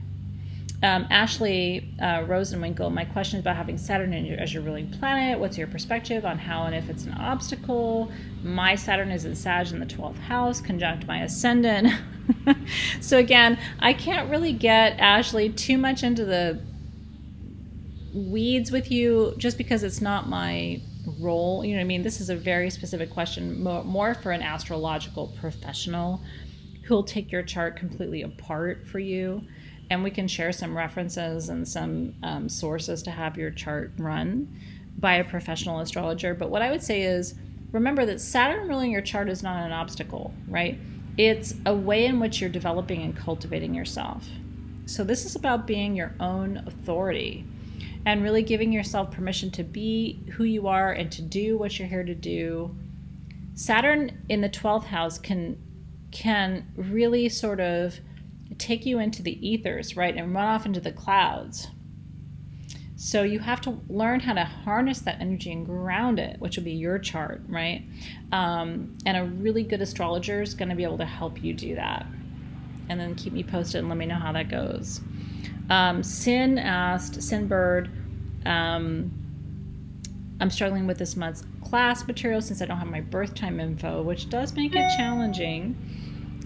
Ashley Rosenwinkle, my question is about having Saturn as your ruling planet. What's your perspective on how and if it's an obstacle? My Saturn is in Sag in the 12th house, conjunct my ascendant. So again, I can't really get, Ashley, too much into the weeds with you just because it's not my role. You know what I mean? This is a very specific question, more for an astrological professional who'll take your chart completely apart for you. And we can share some references and some sources to have your chart run by a professional astrologer. But what I would say is, remember that Saturn ruling your chart is not an obstacle, right? It's a way in which you're developing and cultivating yourself. So this is about being your own authority and really giving yourself permission to be who you are and to do what you're here to do. Saturn in the 12th house can really sort of take you into the ethers, right, and run off into the clouds. So you have to learn how to harness that energy and ground it, which will be your chart, right? And a really good astrologer is going to be able to help you do that. And then keep me posted and let me know how that goes. Sin asked, Sinbird, I'm struggling with this month's class material since I don't have my birth time info, which does make it challenging.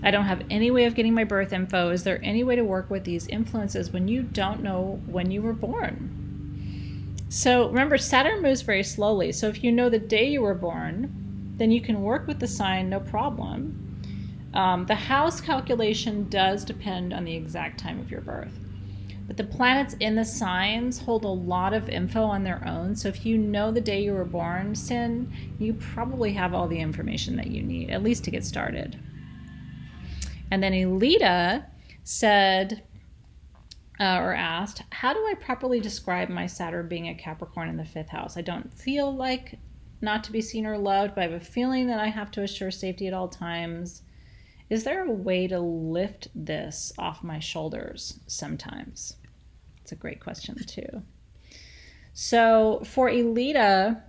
I don't have any way of getting my birth info. Is there any way to work with these influences when you don't know when you were born? So remember, Saturn moves very slowly. So if you know the day you were born, then you can work with the sign, no problem. The house calculation does depend on the exact time of your birth. But the planets in the signs hold a lot of info on their own. So if you know the day you were born, Sin, you probably have all the information that you need, at least to get started. And then Elita said, or asked, how do I properly describe my Saturn being a Capricorn in the 5th house? I don't feel like not to be seen or loved, but I have a feeling that I have to assure safety at all times. Is there a way to lift this off my shoulders sometimes? It's a great question too. So for Elita,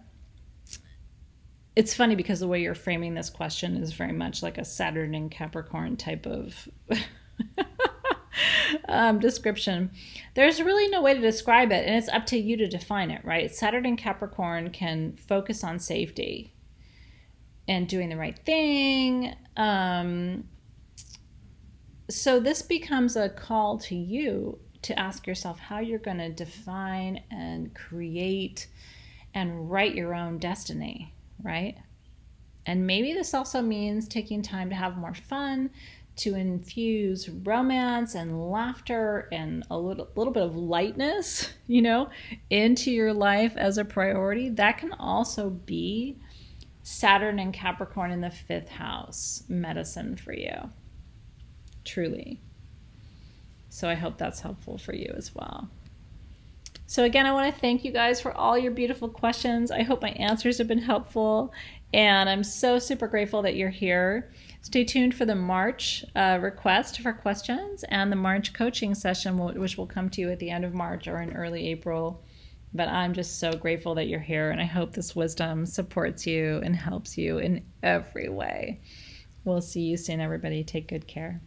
it's funny because the way you're framing this question is very much like a Saturn and Capricorn type of description. There's really no way to describe it, and it's up to you to define it, right? Saturn and Capricorn can focus on safety and doing the right thing. So this becomes a call to you to ask yourself how you're going to define and create and write your own destiny, right? And maybe this also means taking time to have more fun, to infuse romance and laughter and a little bit of lightness, into your life as a priority. That can also be Saturn and Capricorn in the 5th house medicine for you, truly. So I hope that's helpful for you as well. So again, I want to thank you guys for all your beautiful questions. I hope my answers have been helpful, and I'm so super grateful that you're here. Stay tuned for the March request for questions and the March coaching session, which will come to you at the end of March or in early April. But I'm just so grateful that you're here, and I hope this wisdom supports you and helps you in every way. We'll see you soon, everybody. Take good care.